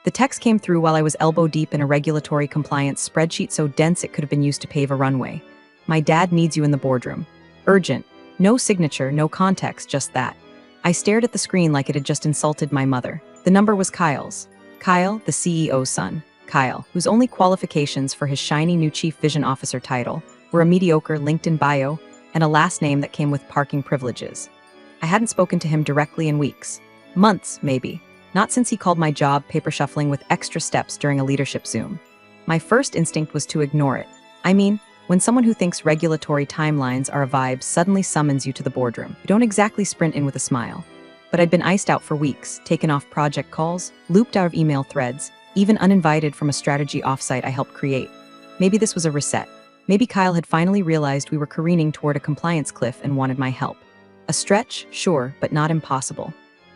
The text came through while I was elbow deep in a regulatory compliance spreadsheet so dense it could have been used to pave a runway. My dad needs you in the boardroom. Urgent. No signature, no context, just that. I stared at the screen like it had just insulted my mother. The number was Kyle's. Kyle, the CEO's son. Kyle, whose only qualifications for his shiny new Chief Vision Officer title were a mediocre LinkedIn bio and a last name that came with parking privileges. I hadn't spoken to him directly in weeks. Months, maybe. Not since he called my job paper shuffling with extra steps during a leadership Zoom. My first instinct was to ignore it. I mean, when someone who thinks regulatory timelines are a vibe suddenly summons you to the boardroom, you don't exactly sprint in with a smile. But I'd been iced out for weeks, taken off project calls, looped out of email threads, even uninvited from a strategy offsite I helped create. Maybe this was a reset. Maybe Kyle had finally realized we were careening toward a compliance cliff and wanted my help. A stretch, sure, but not impossible.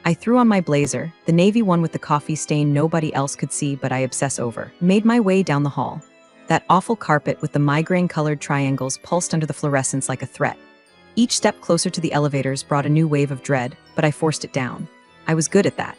I threw on my blazer, the navy one with the coffee stain nobody else could see but I obsess over, made my way down the hall. That awful carpet with the migraine-colored triangles pulsed under the fluorescence like a threat. Each step closer to the elevators brought a new wave of dread, but I forced it down. I was good at that.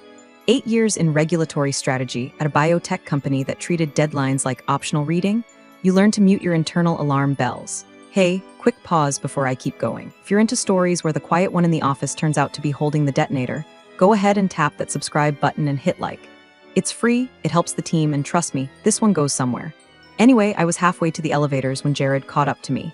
8 years in regulatory strategy at a biotech company that treated deadlines like optional reading, you learn to mute your internal alarm bells. Hey, quick pause before I keep going. If you're into stories where the quiet one in the office turns out to be holding the detonator, go ahead and tap that subscribe button and hit like. It's free, it helps the team, and trust me, this one goes somewhere. Anyway, I was halfway to the elevators when Jared caught up to me.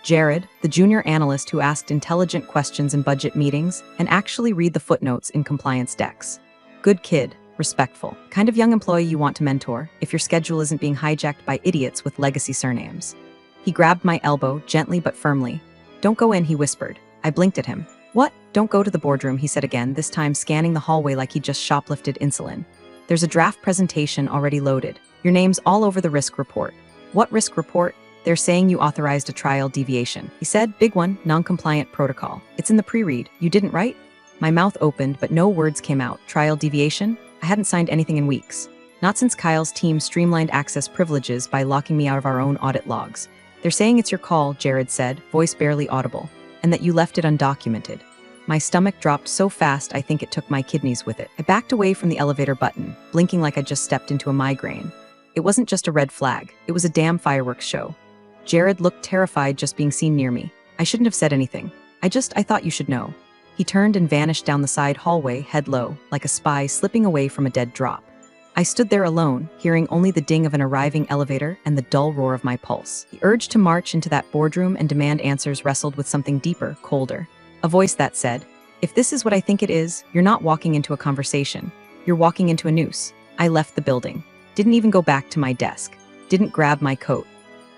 Jared, the junior analyst who asked intelligent questions in budget meetings and actually read the footnotes in compliance decks. Good kid, respectful, kind of young employee you want to mentor if your schedule isn't being hijacked by idiots with legacy surnames. He grabbed my elbow, gently but firmly. Don't go in, he whispered. I blinked at him. What? Don't go to the boardroom, he said again, this time scanning the hallway like he'd just shoplifted insulin. There's a draft presentation already loaded. Your name's all over the risk report. What risk report? They're saying you authorized a trial deviation. He said, big one, non-compliant protocol. It's in the pre-read. You didn't write? My mouth opened, but no words came out. Trial deviation? I hadn't signed anything in weeks. Not since Kyle's team streamlined access privileges by locking me out of our own audit logs. They're saying it's your call, Jared said, voice barely audible, and that you left it undocumented. My stomach dropped so fast I think it took my kidneys with it. I backed away from the elevator button, blinking like I'd just stepped into a migraine. It wasn't just a red flag, it was a damn fireworks show. Jared looked terrified just being seen near me. I shouldn't have said anything. I thought you should know. He turned and vanished down the side hallway, head low, like a spy slipping away from a dead drop. I stood there alone, hearing only the ding of an arriving elevator and the dull roar of my pulse. The urge to march into that boardroom and demand answers wrestled with something deeper, colder. A voice that said, if this is what I think it is, you're not walking into a conversation. You're walking into a noose. I left the building. Didn't even go back to my desk. Didn't grab my coat.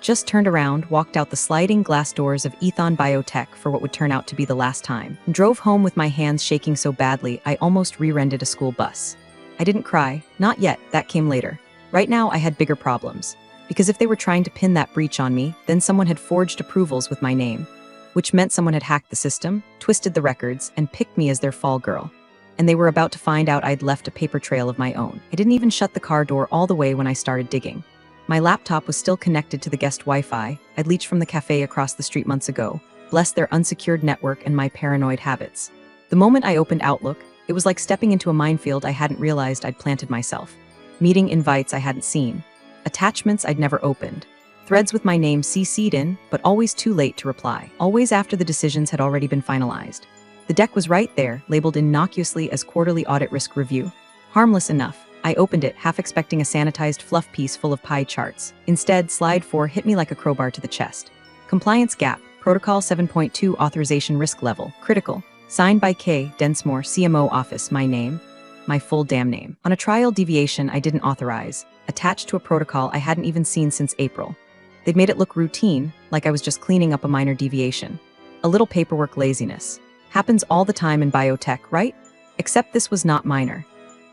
Just turned around, walked out the sliding glass doors of Ethon Biotech for what would turn out to be the last time, and drove home with my hands shaking so badly I almost rear-ended a school bus. I didn't cry. Not yet. That came later. Right now, I had bigger problems. Because if they were trying to pin that breach on me, then someone had forged approvals with my name, which meant someone had hacked the system, twisted the records, and picked me as their fall girl. And they were about to find out I'd left a paper trail of my own. I didn't even shut the car door all the way when I started digging. My laptop was still connected to the guest Wi-Fi I'd leached from the cafe across the street months ago, bless their unsecured network and my paranoid habits. The moment I opened Outlook, it was like stepping into a minefield I hadn't realized I'd planted myself. Meeting invites I hadn't seen. Attachments I'd never opened. Threads with my name CC'd in, but always too late to reply. Always after the decisions had already been finalized. The deck was right there, labeled innocuously as Quarterly Audit Risk Review. Harmless enough. I opened it, half expecting a sanitized fluff piece full of pie charts. Instead, slide 4 hit me like a crowbar to the chest. Compliance gap, Protocol 7.2 authorization risk level, critical. Signed by K. Densmore, CMO office, my name. My full damn name. On a trial deviation I didn't authorize, attached to a protocol I hadn't even seen since April. They'd made it look routine, like I was just cleaning up a minor deviation. A little paperwork laziness. Happens all the time in biotech, right? Except this was not minor.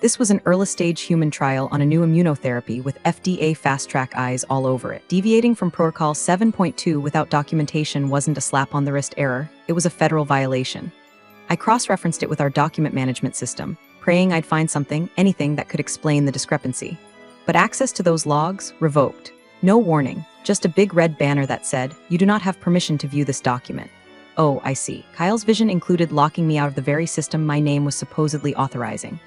This was an early-stage human trial on a new immunotherapy with FDA fast-track eyes all over it. Deviating from Protocol 7.2 without documentation wasn't a slap-on-the-wrist error, it was a federal violation. I cross-referenced it with our document management system, praying I'd find something, anything that could explain the discrepancy. But access to those logs, revoked. No warning, just a big red banner that said, you do not have permission to view this document. Oh, I see. Kyle's vision included locking me out of the very system my name was supposedly authorizing.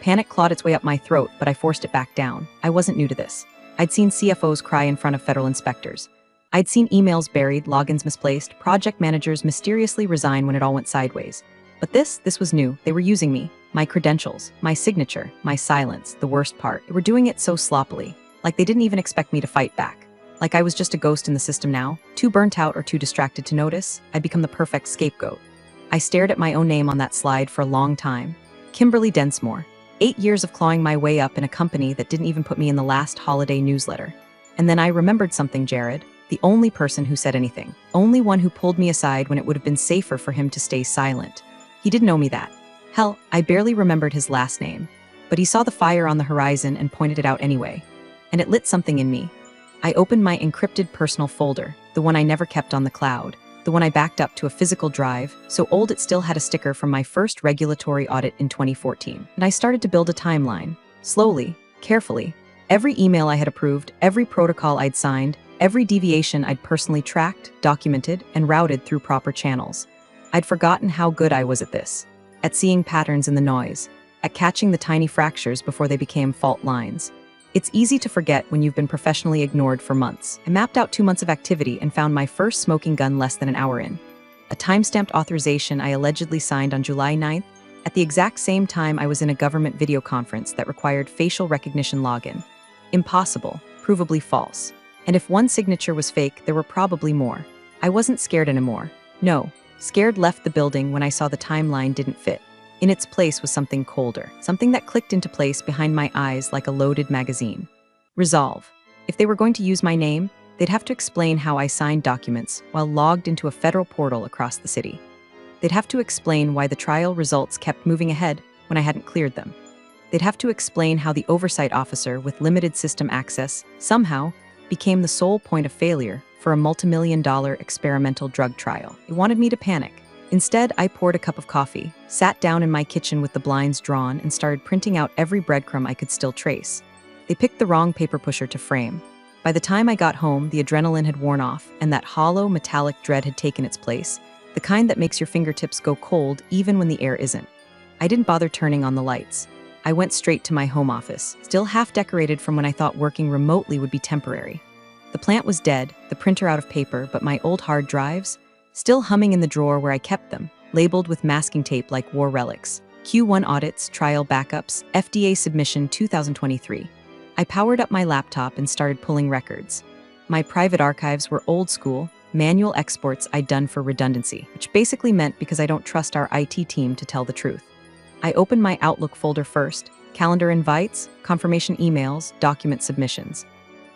Panic clawed its way up my throat, but I forced it back down. I wasn't new to this. I'd seen CFOs cry in front of federal inspectors. I'd seen emails buried, logins misplaced, project managers mysteriously resign when it all went sideways. But this was new. They were using me, my credentials, my signature, my silence, the worst part. They were doing it so sloppily, like they didn't even expect me to fight back. Like I was just a ghost in the system now, too burnt out or too distracted to notice. I'd become the perfect scapegoat. I stared at my own name on that slide for a long time. Kimberly Densmore. 8 years of clawing my way up in a company that didn't even put me in the last holiday newsletter. And then I remembered something, Jared. The only person who said anything. Only one who pulled me aside when it would have been safer for him to stay silent. He didn't owe me that. Hell, I barely remembered his last name. But he saw the fire on the horizon and pointed it out anyway. And it lit something in me. I opened my encrypted personal folder, the one I never kept on the cloud, the one I backed up to a physical drive, so old it still had a sticker from my first regulatory audit in 2014. And I started to build a timeline. Slowly, carefully. Every email I had approved, every protocol I'd signed, every deviation I'd personally tracked, documented, and routed through proper channels. I'd forgotten how good I was at this. At seeing patterns in the noise. At catching the tiny fractures before they became fault lines. It's easy to forget when you've been professionally ignored for months. I mapped out 2 months of activity and found my first smoking gun less than an hour in. A time-stamped authorization I allegedly signed on July 9th, at the exact same time I was in a government video conference that required facial recognition login. Impossible, provably false. And if one signature was fake, there were probably more. I wasn't scared anymore. No, scared left the building when I saw the timeline didn't fit. In its place was something colder, something that clicked into place behind my eyes like a loaded magazine. Resolve. If they were going to use my name, they'd have to explain how I signed documents while logged into a federal portal across the city. They'd have to explain why the trial results kept moving ahead when I hadn't cleared them. They'd have to explain how the oversight officer with limited system access somehow became the sole point of failure for a multi-million-dollar experimental drug trial. They wanted me to panic. Instead, I poured a cup of coffee, sat down in my kitchen with the blinds drawn, and started printing out every breadcrumb I could still trace. They picked the wrong paper pusher to frame. By the time I got home, the adrenaline had worn off, and that hollow, metallic dread had taken its place, the kind that makes your fingertips go cold even when the air isn't. I didn't bother turning on the lights. I went straight to my home office, still half decorated from when I thought working remotely would be temporary. The plant was dead, the printer out of paper, but my old hard drives, still humming in the drawer where I kept them, labeled with masking tape like war relics. Q1 audits, trial backups, FDA submission 2023. I powered up my laptop and started pulling records. My private archives were old school, manual exports I'd done for redundancy, which basically meant because I don't trust our IT team to tell the truth. I opened my Outlook folder first, calendar invites, confirmation emails, document submissions.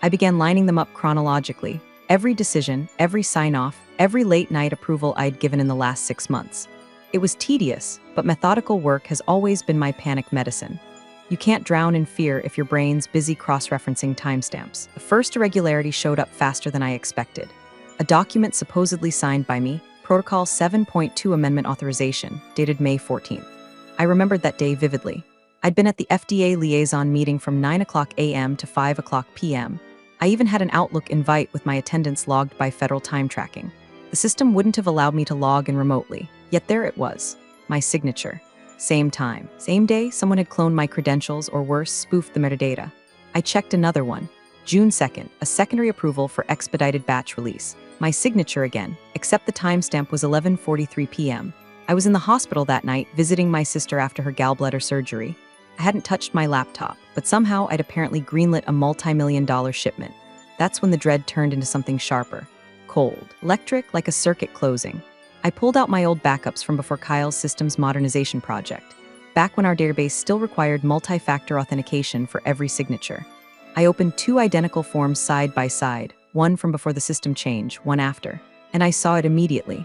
I began lining them up chronologically, every decision, every sign-off, every late-night approval I'd given in the last 6 months. It was tedious, but methodical work has always been my panic medicine. You can't drown in fear if your brain's busy cross-referencing timestamps. The first irregularity showed up faster than I expected. A document supposedly signed by me, Protocol 7.2 Amendment Authorization, dated May 14th. I remembered that day vividly. I'd been at the FDA liaison meeting from 9:00 a.m. to 5:00 p.m. I even had an Outlook invite with my attendance logged by federal time tracking. The system wouldn't have allowed me to log in remotely, yet there it was, my signature. Same time, same day, someone had cloned my credentials or worse, spoofed the metadata. I checked another one, June 2nd, a secondary approval for expedited batch release. My signature again, except the timestamp was 11:43 p.m. I was in the hospital that night visiting my sister after her gallbladder surgery. I hadn't touched my laptop, but somehow I'd apparently greenlit a multi-million-dollar shipment. That's when the dread turned into something sharper. Cold, electric, like a circuit closing. I pulled out my old backups from before Kyle's systems modernization project, back when our database still required multi-factor authentication for every signature. I opened 2 identical forms side by side, one from before the system change, one after, and I saw it immediately.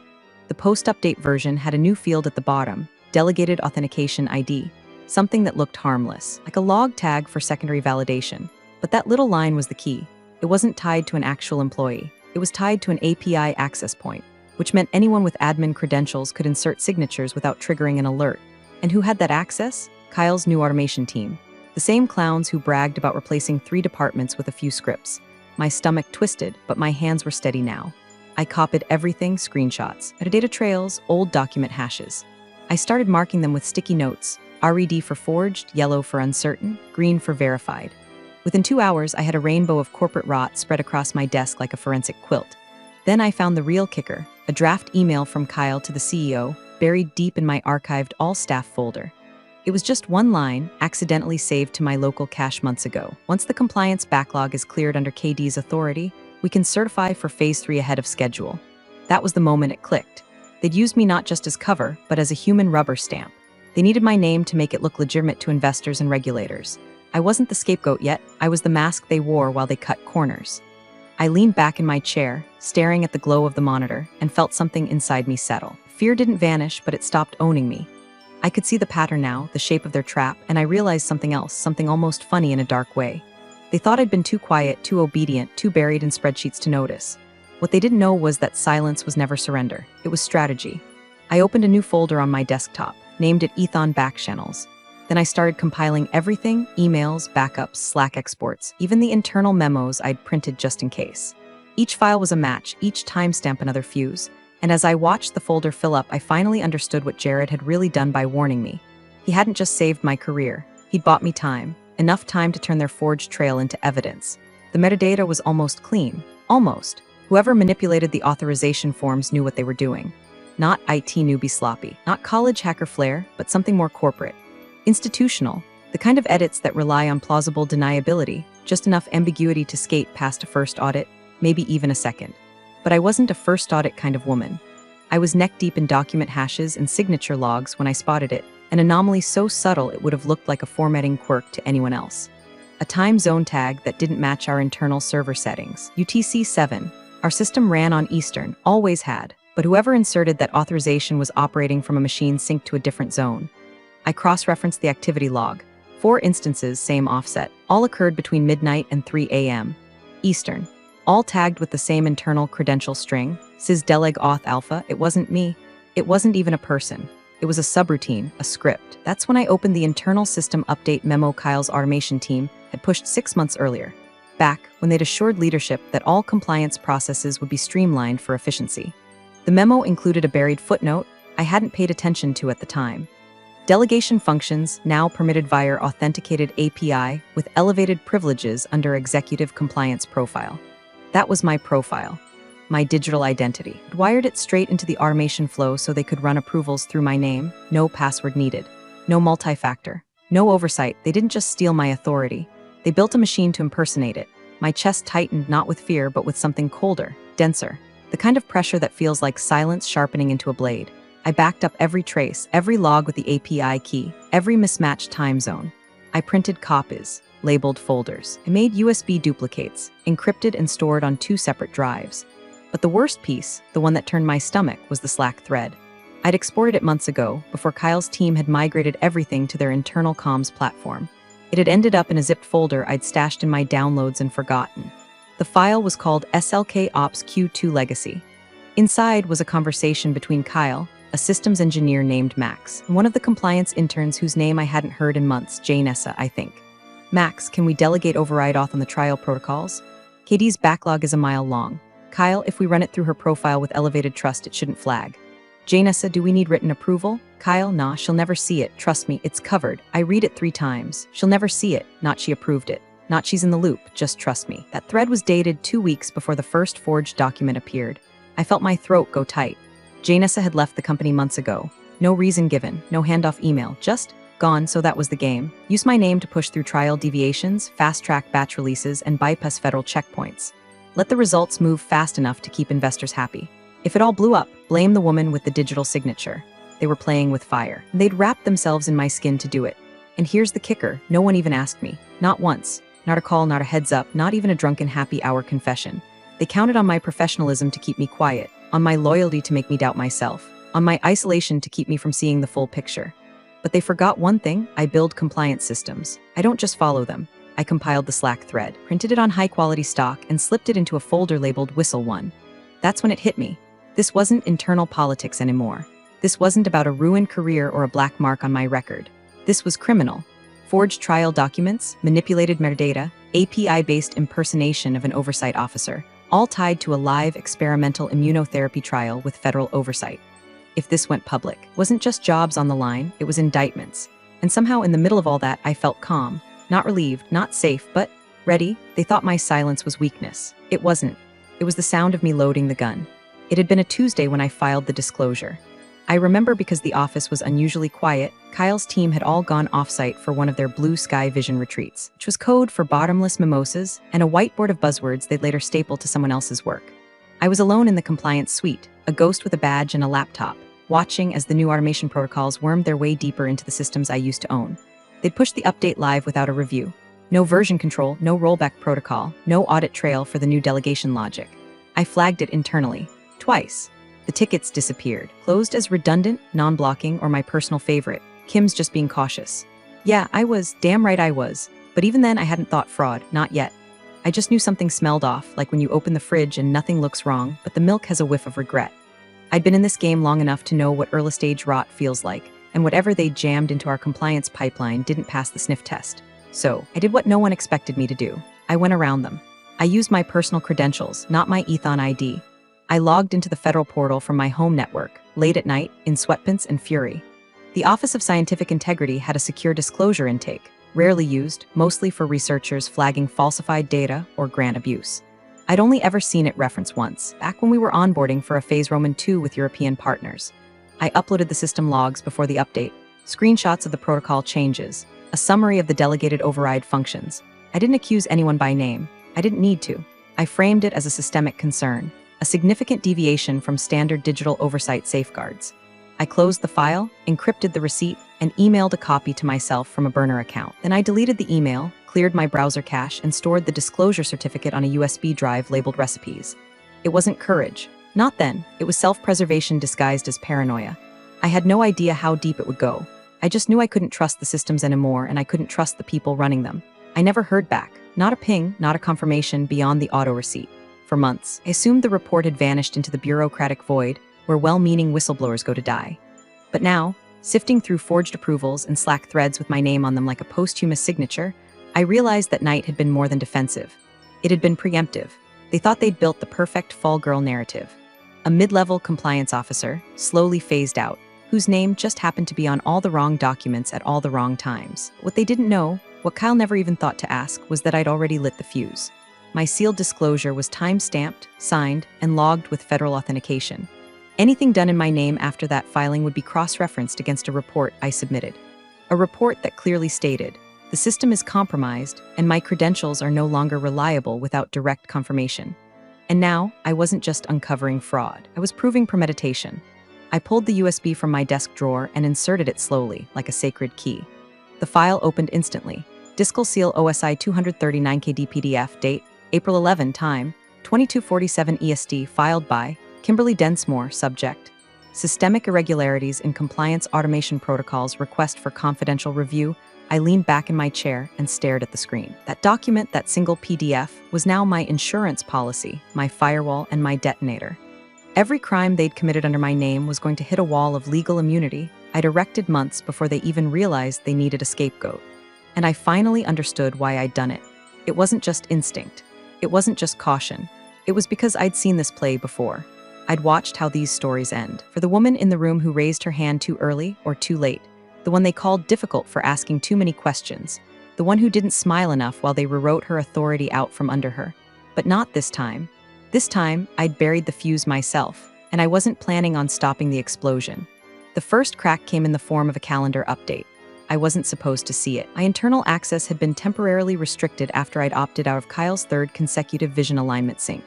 The post-update version had a new field at the bottom, Delegated Authentication ID, something that looked harmless, like a log tag for secondary validation. But that little line was the key. It wasn't tied to an actual employee. It was tied to an API access point, which meant anyone with admin credentials could insert signatures without triggering an alert. And who had that access? Kyle's new automation team. The same clowns who bragged about replacing 3 departments with a few scripts. My stomach twisted, but my hands were steady now. I copied everything, screenshots, metadata trails, old document hashes. I started marking them with sticky notes, RED for forged, yellow for uncertain, green for verified. Within 2 hours, I had a rainbow of corporate rot spread across my desk like a forensic quilt. Then I found the real kicker, a draft email from Kyle to the CEO, buried deep in my archived all-staff folder. It was just one line, accidentally saved to my local cache months ago. Once the compliance backlog is cleared under KD's authority, we can certify for Phase 3 ahead of schedule. That was the moment it clicked. They'd used me not just as cover, but as a human rubber stamp. They needed my name to make it look legitimate to investors and regulators. I wasn't the scapegoat yet, I was the mask they wore while they cut corners. I leaned back in my chair, staring at the glow of the monitor, and felt something inside me settle. Fear didn't vanish, but it stopped owning me. I could see the pattern now, the shape of their trap, and I realized something else, something almost funny in a dark way. They thought I'd been too quiet, too obedient, too buried in spreadsheets to notice. What they didn't know was that silence was never surrender. It was strategy. I opened a new folder on my desktop, named it Ethon Backchannels. Then I started compiling everything, emails, backups, Slack exports, even the internal memos I'd printed just in case. Each file was a match, each timestamp another fuse, and as I watched the folder fill up, I finally understood what Jared had really done by warning me. He hadn't just saved my career, he'd bought me time, enough time to turn their forged trail into evidence. The metadata was almost clean. Almost. Whoever manipulated the authorization forms knew what they were doing. Not IT newbie sloppy, not college hacker flair, but something more corporate. Institutional, the kind of edits that rely on plausible deniability, just enough ambiguity to skate past a first audit, maybe even a second. But I wasn't a first audit kind of woman. I was neck-deep in document hashes and signature logs when I spotted it, an anomaly so subtle it would have looked like a formatting quirk to anyone else. A time zone tag that didn't match our internal server settings, UTC 7. Our system ran on Eastern, always had, but whoever inserted that authorization was operating from a machine synced to a different zone. I cross-referenced the activity log. 4 instances, same offset, all occurred between midnight and 3 a.m. Eastern. All tagged with the same internal credential string, sysdeleg auth alpha. It wasn't me. It wasn't even a person. It was a subroutine, a script. That's when I opened the internal system update memo Kyle's automation team had pushed 6 months earlier, back when they'd assured leadership that all compliance processes would be streamlined for efficiency. The memo included a buried footnote I hadn't paid attention to at the time. Delegation functions now permitted via authenticated API with elevated privileges under Executive Compliance Profile. That was my profile, my digital identity. I'd wired it straight into the automation flow so they could run approvals through my name, no password needed, no multi-factor, no oversight. They didn't just steal my authority. They built a machine to impersonate it. My chest tightened not with fear but with something colder, denser, the kind of pressure that feels like silence sharpening into a blade. I backed up every trace, every log with the API key, every mismatched time zone. I printed copies, labeled folders. I made USB duplicates, encrypted and stored on 2 separate drives. But the worst piece, the one that turned my stomach, was the Slack thread. I'd exported it months ago, before Kyle's team had migrated everything to their internal comms platform. It had ended up in a zipped folder I'd stashed in my downloads and forgotten. The file was called SLK Ops Q2 Legacy. Inside was a conversation between Kyle, a systems engineer named Max, and one of the compliance interns whose name I hadn't heard in months, Janessa, I think. Max, can we delegate override auth on the trial protocols? KD's backlog is a mile long. Kyle, if we run it through her profile with elevated trust, it shouldn't flag. Janessa, do we need written approval? Kyle, nah, she'll never see it. Trust me, it's covered. I read it 3 times. She'll never see it. Not she approved it. Not she's in the loop. Just trust me. That thread was dated 2 weeks before the first forged document appeared. I felt my throat go tight. Janessa had left the company months ago. No reason given, no handoff email, just gone, so that was the game. Use my name to push through trial deviations, fast-track batch releases, and bypass federal checkpoints. Let the results move fast enough to keep investors happy. If it all blew up, blame the woman with the digital signature. They were playing with fire. They'd wrapped themselves in my skin to do it. And here's the kicker, no one even asked me. Not once. Not a call, not a heads up, not even a drunken happy hour confession. They counted on my professionalism to keep me quiet, on my loyalty to make me doubt myself, on my isolation to keep me from seeing the full picture. But they forgot one thing, I build compliance systems. I don't just follow them. I compiled the Slack thread, printed it on high-quality stock, and slipped it into a folder labeled Whistle 1. That's when it hit me. This wasn't internal politics anymore. This wasn't about a ruined career or a black mark on my record. This was criminal. Forged trial documents, manipulated metadata, API-based impersonation of an oversight officer, all tied to a live experimental immunotherapy trial with federal oversight. If this went public, it wasn't just jobs on the line, it was indictments. And somehow in the middle of all that, I felt calm, not relieved, not safe, but ready. They thought my silence was weakness. It wasn't. It was the sound of me loading the gun. It had been a Tuesday when I filed the disclosure. I remember because the office was unusually quiet, Kyle's team had all gone off-site for one of their blue sky vision retreats, which was code for bottomless mimosas and a whiteboard of buzzwords they'd later staple to someone else's work. I was alone in the compliance suite, a ghost with a badge and a laptop, watching as the new automation protocols wormed their way deeper into the systems I used to own. They'd pushed the update live without a review. No version control, no rollback protocol, no audit trail for the new delegation logic. I flagged it internally. Twice. The tickets disappeared, closed as redundant, non-blocking, or my personal favorite, Kim's just being cautious. Yeah, I was, damn right I was. But even then I hadn't thought fraud, not yet. I just knew something smelled off, like when you open the fridge and nothing looks wrong, but the milk has a whiff of regret. I'd been in this game long enough to know what early-stage rot feels like, and whatever they jammed into our compliance pipeline didn't pass the sniff test. So, I did what no one expected me to do. I went around them. I used my personal credentials, not my Ethon ID. I logged into the federal portal from my home network, late at night, in sweatpants and fury. The Office of Scientific Integrity had a secure disclosure intake, rarely used, mostly for researchers flagging falsified data or grant abuse. I'd only ever seen it referenced once, back when we were onboarding for a Phase Roman 2 with European partners. I uploaded the system logs before the update, screenshots of the protocol changes, a summary of the delegated override functions. I didn't accuse anyone by name. I didn't need to. I framed it as a systemic concern, a significant deviation from standard digital oversight safeguards. I closed the file, encrypted the receipt, and emailed a copy to myself from a burner account. Then I deleted the email, cleared my browser cache, and stored the disclosure certificate on a USB drive labeled recipes. It wasn't courage. Not then. It was self-preservation disguised as paranoia. I had no idea how deep it would go. I just knew I couldn't trust the systems anymore, and I couldn't trust the people running them. I never heard back. Not a ping, not a confirmation beyond the auto receipt. For months, I assumed the report had vanished into the bureaucratic void, where well-meaning whistleblowers go to die. But now, sifting through forged approvals and Slack threads with my name on them like a posthumous signature, I realized that night had been more than defensive. It had been preemptive. They thought they'd built the perfect fall girl narrative. A mid-level compliance officer, slowly phased out, whose name just happened to be on all the wrong documents at all the wrong times. What they didn't know, what Kyle never even thought to ask, was that I'd already lit the fuse. My sealed disclosure was time-stamped, signed, and logged with federal authentication. Anything done in my name after that filing would be cross-referenced against a report I submitted. A report that clearly stated, the system is compromised and my credentials are no longer reliable without direct confirmation. And now, I wasn't just uncovering fraud, I was proving premeditation. I pulled the USB from my desk drawer and inserted it slowly, like a sacred key. The file opened instantly. Discal Seal OSI 239KD PDF, date, April 11, time, 2247 EST, filed by Kimberly Densmore, subject. Systemic irregularities in compliance automation protocols, request for confidential review. I leaned back in my chair and stared at the screen. That document, that single PDF, was now my insurance policy, my firewall, and my detonator. Every crime they'd committed under my name was going to hit a wall of legal immunity I'd erected months before they even realized they needed a scapegoat. And I finally understood why I'd done it. It wasn't just instinct. It wasn't just caution. It was because I'd seen this play before. I'd watched how these stories end. For the woman in the room who raised her hand too early or too late, the one they called difficult for asking too many questions, the one who didn't smile enough while they rewrote her authority out from under her. But not this time. This time, I'd buried the fuse myself, and I wasn't planning on stopping the explosion. The first crack came in the form of a calendar update. I wasn't supposed to see it. My internal access had been temporarily restricted after I'd opted out of Kyle's third consecutive vision alignment sync.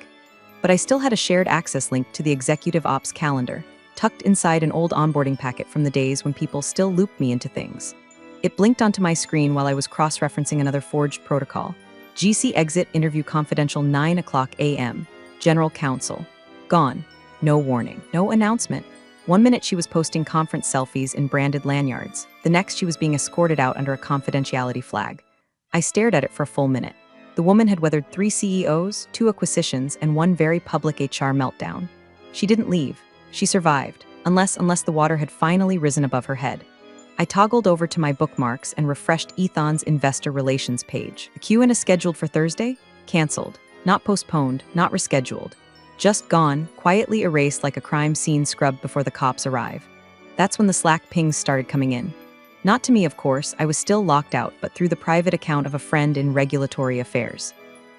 But I still had a shared access link to the Executive Ops calendar, tucked inside an old onboarding packet from the days when people still looped me into things. It blinked onto my screen while I was cross-referencing another forged protocol. GC exit interview confidential 9:00 a.m. General Counsel. Gone. No warning. No announcement. 1 minute she was posting conference selfies in branded lanyards. The next she was being escorted out under a confidentiality flag. I stared at it for a full minute. The woman had weathered 3 CEOs, 2 acquisitions, and 1 very public HR meltdown. She didn't leave. She survived, unless the water had finally risen above her head. I toggled over to my bookmarks and refreshed Ethon's investor relations page. The Q&A scheduled for Thursday? Cancelled. Not postponed, not rescheduled. Just gone, quietly erased like a crime scene scrubbed before the cops arrive. That's when the Slack pings started coming in. Not to me, of course, I was still locked out, but through the private account of a friend in regulatory affairs.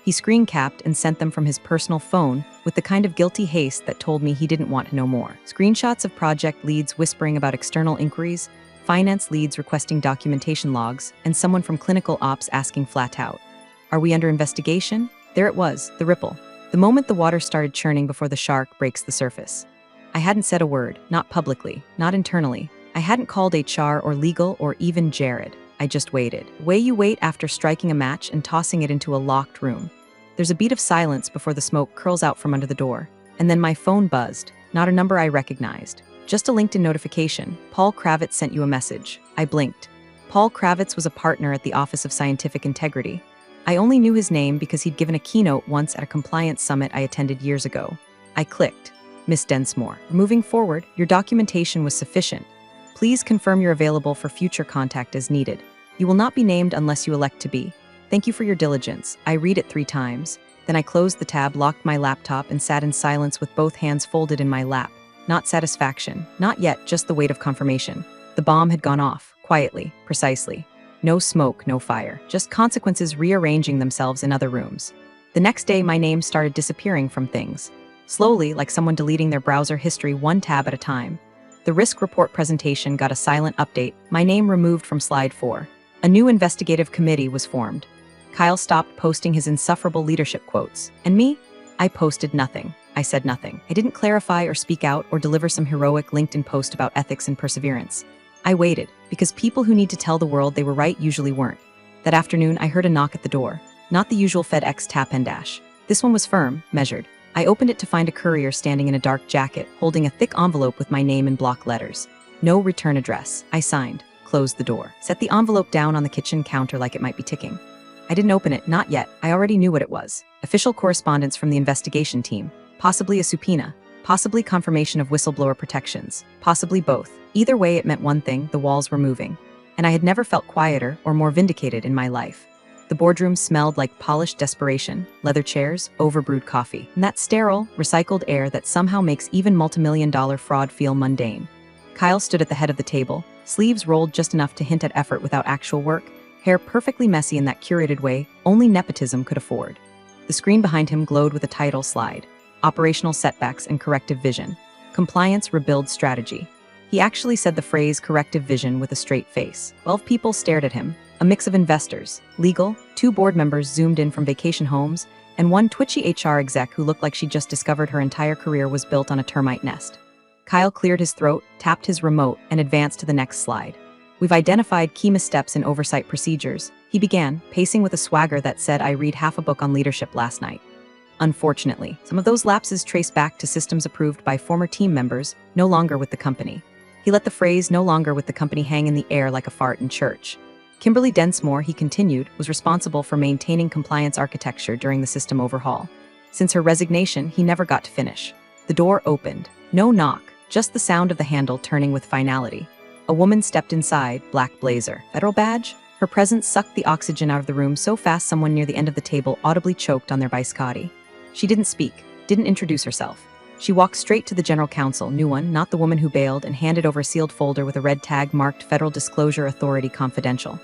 He screen capped and sent them from his personal phone with the kind of guilty haste that told me he didn't want to know more. Screenshots of project leads whispering about external inquiries, finance leads requesting documentation logs, and someone from clinical ops asking flat out, "Are we under investigation?" There it was, the ripple. The moment the water started churning before the shark breaks the surface. I hadn't said a word, not publicly, not internally. I hadn't called HR or legal or even Jared. I just waited. The way you wait after striking a match and tossing it into a locked room. There's a beat of silence before the smoke curls out from under the door. And then my phone buzzed, not a number I recognized. Just a LinkedIn notification. Paul Kravitz sent you a message. I blinked. Paul Kravitz was a partner at the Office of Scientific Integrity. I only knew his name because he'd given a keynote once at a compliance summit I attended years ago. I clicked. Miss Densmore, moving forward, your documentation was sufficient. Please confirm you're available for future contact as needed. You will not be named unless you elect to be. Thank you for your diligence. I read it 3 times. Then I closed the tab, locked my laptop, and sat in silence with both hands folded in my lap. Not satisfaction. Not yet, just the weight of confirmation. The bomb had gone off, quietly, precisely. No smoke, no fire, just consequences rearranging themselves in other rooms. The next day, my name started disappearing from things. Slowly, like someone deleting their browser history 1 tab at a time. The risk report presentation got a silent update, my name removed from slide 4. A new investigative committee was formed. Kyle stopped posting his insufferable leadership quotes. And me? I posted nothing. I said nothing. I didn't clarify or speak out or deliver some heroic LinkedIn post about ethics and perseverance. I waited, because people who need to tell the world they were right usually weren't. That afternoon, I heard a knock at the door. Not the usual FedEx tap and dash. This one was firm, measured. I opened it to find a courier standing in a dark jacket, holding a thick envelope with my name in block letters. No return address. I signed, closed the door, set the envelope down on the kitchen counter like it might be ticking. I didn't open it, not yet. I already knew what it was. Official correspondence from the investigation team. Possibly a subpoena. Possibly confirmation of whistleblower protections. Possibly both. Either way, it meant one thing: the walls were moving. And I had never felt quieter or more vindicated in my life. The boardroom smelled like polished desperation, leather chairs, overbrewed coffee, and that sterile, recycled air that somehow makes even multi-million-dollar fraud feel mundane. Kyle stood at the head of the table, sleeves rolled just enough to hint at effort without actual work, hair perfectly messy in that curated way only nepotism could afford. The screen behind him glowed with a title slide: Operational Setbacks and Corrective Vision. Compliance Rebuild Strategy. He actually said the phrase corrective vision with a straight face. 12 people stared at him, a mix of investors, legal, 2 board members zoomed in from vacation homes, and one twitchy HR exec who looked like she just discovered her entire career was built on a termite nest. Kyle cleared his throat, tapped his remote, and advanced to the next slide. We've identified key missteps in oversight procedures. He began, pacing with a swagger that said, I read half a book on leadership last night. Unfortunately, some of those lapses trace back to systems approved by former team members, no longer with the company. He let the phrase "no longer with the company" hang in the air like a fart in church. Kimberly Densmore, he continued, was responsible for maintaining compliance architecture during the system overhaul. Since her resignation, he never got to finish. The door opened. No knock, just the sound of the handle turning with finality. A woman stepped inside, black blazer. Federal badge? Her presence sucked the oxygen out of the room so fast someone near the end of the table audibly choked on their biscotti. She didn't speak, didn't introduce herself. She walked straight to the general counsel, new one, not the woman who bailed, and handed over a sealed folder with a red tag marked Federal Disclosure Authority Confidential.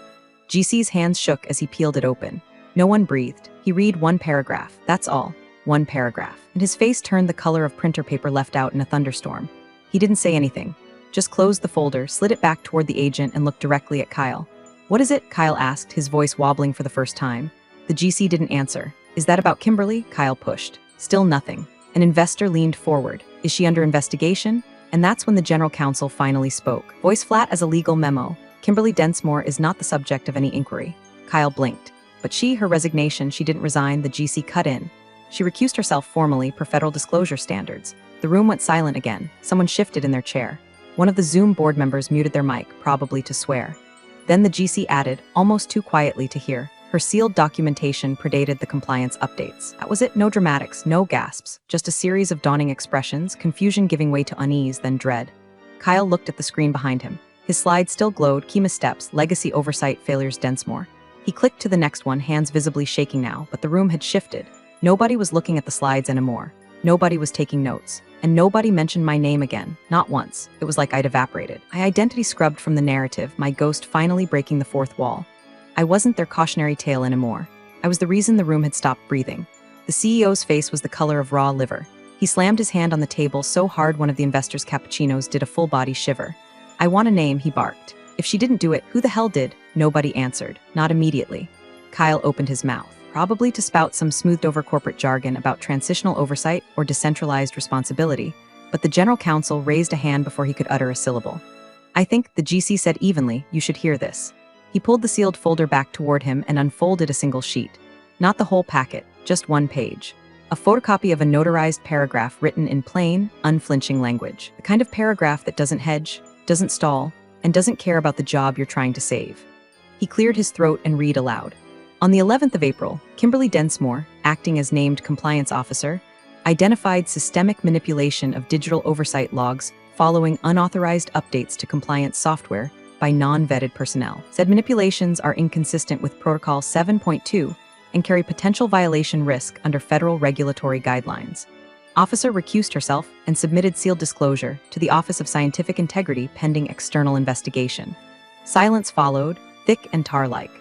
GC's hands shook as he peeled it open. No one breathed. He read 1 paragraph, that's all. 1 paragraph. And his face turned the color of printer paper left out in a thunderstorm. He didn't say anything. Just closed the folder, slid it back toward the agent, and looked directly at Kyle. What is it? Kyle asked, his voice wobbling for the first time. The GC didn't answer. Is that about Kimberly? Kyle pushed. Still nothing. An investor leaned forward. Is she under investigation? And that's when the general counsel finally spoke. Voice flat as a legal memo. Kimberly Densmore is not the subject of any inquiry. Kyle blinked. But her resignation, she didn't resign, the GC cut in. She recused herself formally per federal disclosure standards. The room went silent again. Someone shifted in their chair. One of the Zoom board members muted their mic, probably to swear. Then the GC added, almost too quietly to hear, her sealed documentation predated the compliance updates. That was it, no dramatics, no gasps, just a series of dawning expressions, confusion giving way to unease, then dread. Kyle looked at the screen behind him. His slide still glowed, key missteps, legacy oversight failures Densmore. He clicked to the next one, hands visibly shaking now, but the room had shifted. Nobody was looking at the slides anymore. Nobody was taking notes. and nobody mentioned my name again, not once. It was like I'd evaporated. I identity scrubbed from the narrative, my ghost finally breaking the fourth wall. I wasn't their cautionary tale anymore. I was the reason the room had stopped breathing. The CEO's face was the color of raw liver. He slammed his hand on the table so hard one of the investors' cappuccinos did a full-body shiver. "I want a name," he barked. "If she didn't do it, who the hell did?" Nobody answered, not immediately. Kyle opened his mouth, probably to spout some smoothed-over corporate jargon about transitional oversight or decentralized responsibility, but the general counsel raised a hand before he could utter a syllable. "I think," the GC said evenly, "you should hear this." He pulled the sealed folder back toward him and unfolded a single sheet. Not the whole packet, just one page. A photocopy of a notarized paragraph written in plain, unflinching language. The kind of paragraph that doesn't hedge, doesn't stall, and doesn't care about the job you're trying to save. He cleared his throat and read aloud. On the 11th of April, Kimberly Densmore, acting as named compliance officer, identified systemic manipulation of digital oversight logs following unauthorized updates to compliance software by non-vetted personnel. Said manipulations are inconsistent with Protocol 7.2 and carry potential violation risk under federal regulatory guidelines. Officer recused herself and submitted sealed disclosure to the Office of Scientific Integrity pending external investigation. Silence followed, thick and tar-like,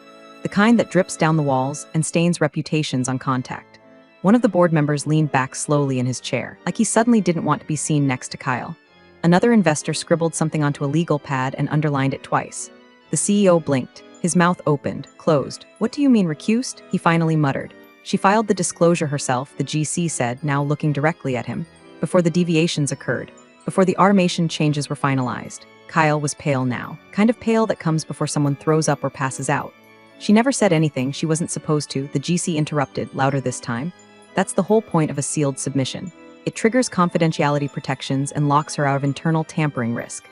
the kind that drips down the walls and stains reputations on contact. One of the board members leaned back slowly in his chair, like he suddenly didn't want to be seen next to Kyle. Another investor scribbled something onto a legal pad and underlined it twice. The CEO blinked. His mouth opened, closed. "What do you mean recused?" he finally muttered. "She filed the disclosure herself," the GC said, now looking directly at him, "before the deviations occurred, before the automation changes were finalized." Kyle was pale now, kind of pale that comes before someone throws up or passes out. "She never said anything she wasn't supposed to," the GC interrupted, louder this time. "That's the whole point of a sealed submission. It triggers confidentiality protections and locks her out of internal tampering risk.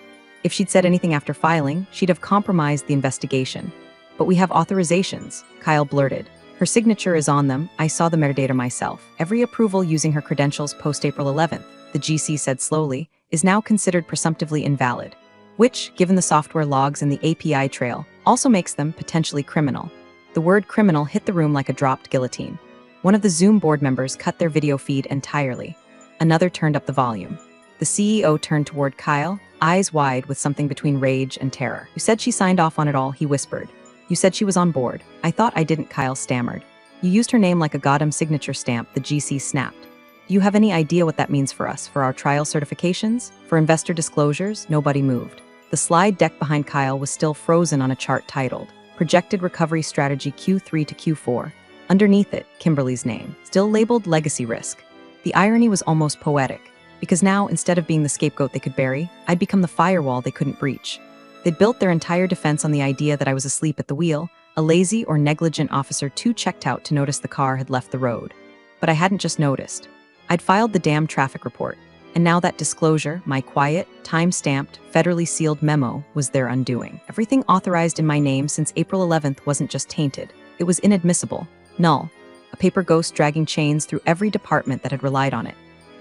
If she'd said anything after filing, she'd have compromised the investigation. But we have authorizations," Kyle blurted. "Her signature is on them. I saw the metadata myself. Every approval using her credentials post-April 11th, the GC said slowly, is now considered presumptively invalid, which, given the software logs and the API trail, also makes them potentially criminal." The word criminal hit the room like a dropped guillotine. One of the Zoom board members cut their video feed entirely. Another turned up the volume. The CEO turned toward Kyle, eyes wide with something between rage and terror. "You said she signed off on it all," he whispered. "You said she was on board." "I thought I didn't," Kyle stammered. "You used her name like a goddamn signature stamp," the GC snapped. "Do you have any idea what that means for us, for our trial certifications, for investor disclosures?" Nobody moved. The slide deck behind Kyle was still frozen on a chart titled Projected Recovery Strategy Q3 to Q4. Underneath it, Kimberly's name, still labeled Legacy Risk. The irony was almost poetic, because now, instead of being the scapegoat they could bury, I'd become the firewall they couldn't breach. They'd built their entire defense on the idea that I was asleep at the wheel, a lazy or negligent officer too checked out to notice the car had left the road. But I hadn't just noticed. I'd filed the damn traffic report, and now that disclosure, my quiet, time-stamped, federally sealed memo, was their undoing. Everything authorized in my name since April 11th wasn't just tainted, it was inadmissible, null, a paper ghost dragging chains through every department that had relied on it.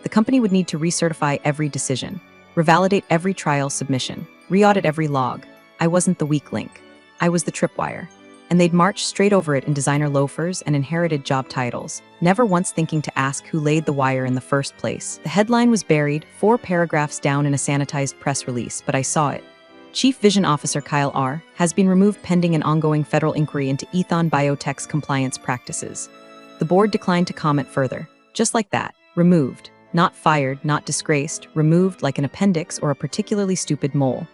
The company would need to recertify every decision, revalidate every trial submission, re-audit every log. I wasn't the weak link. I was the tripwire. And they'd march straight over it in designer loafers and inherited job titles, never once thinking to ask who laid the wire in the first place. The headline was buried, 4 paragraphs down in a sanitized press release, but I saw it. Chief Vision Officer Kyle R. has been removed pending an ongoing federal inquiry into Ethon Biotech's compliance practices. The board declined to comment further. Just like that, removed. Not fired, not disgraced, removed like an appendix or a particularly stupid mole.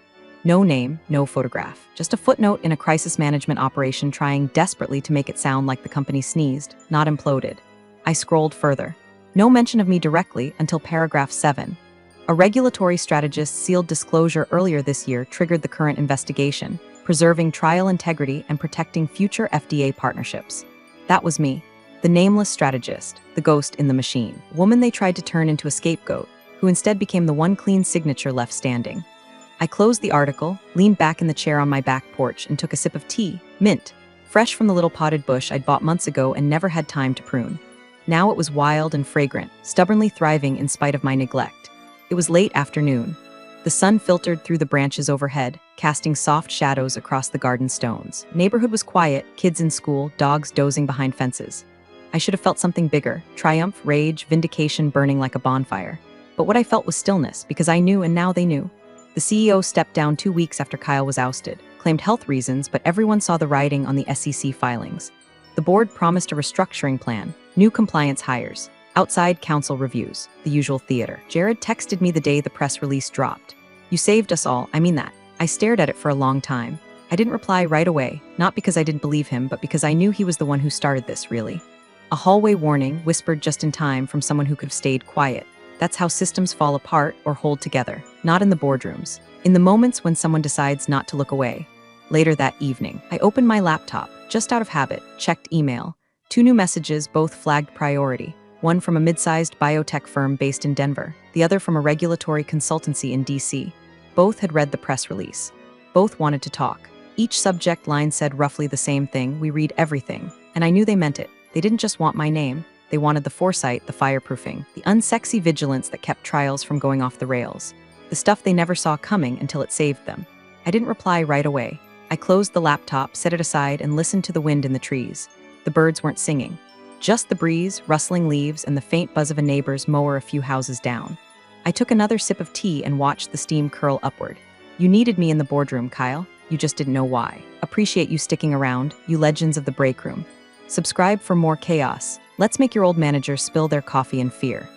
No name, no photograph. Just a footnote in a crisis management operation trying desperately to make it sound like the company sneezed, not imploded. I scrolled further. No mention of me directly until paragraph 7. A regulatory strategist's sealed disclosure earlier this year triggered the current investigation, preserving trial integrity and protecting future FDA partnerships. That was me. The nameless strategist, the ghost in the machine. Woman they tried to turn into a scapegoat, who instead became the one clean signature left standing. I closed the article, leaned back in the chair on my back porch, and took a sip of tea, mint, fresh from the little potted bush I'd bought months ago and never had time to prune. Now it was wild and fragrant, stubbornly thriving in spite of my neglect. It was late afternoon. The sun filtered through the branches overhead, casting soft shadows across the garden stones. Neighborhood was quiet, kids in school, dogs dozing behind fences. I should have felt something bigger, triumph, rage, vindication burning like a bonfire. But what I felt was stillness, because I knew and now they knew. The CEO stepped down 2 weeks after Kyle was ousted, claimed health reasons, but everyone saw the writing on the SEC filings. The board promised a restructuring plan, new compliance hires, outside counsel reviews, the usual theater. Jared texted me the day the press release dropped. "You saved us all, I mean that." I stared at it for a long time. I didn't reply right away, not because I didn't believe him, but because I knew he was the one who started this, really. A hallway warning, whispered just in time from someone who could have stayed quiet. That's how systems fall apart or hold together, not in the boardrooms. In the moments when someone decides not to look away. Later that evening, I opened my laptop, just out of habit, checked email. 2 new messages, both flagged priority. One from a mid-sized biotech firm based in Denver, the other from a regulatory consultancy in DC. Both had read the press release. Both wanted to talk. Each subject line said roughly the same thing: we read everything. And I knew they meant it. They didn't just want my name. They wanted the foresight, the fireproofing, the unsexy vigilance that kept trials from going off the rails. The stuff they never saw coming until it saved them. I didn't reply right away. I closed the laptop, set it aside, and listened to the wind in the trees. The birds weren't singing. Just the breeze, rustling leaves, and the faint buzz of a neighbor's mower a few houses down. I took another sip of tea and watched the steam curl upward. You needed me in the boardroom, Kyle. You just didn't know why. Appreciate you sticking around, you legends of the break room. Subscribe for more chaos. Let's make your old manager spill their coffee in fear.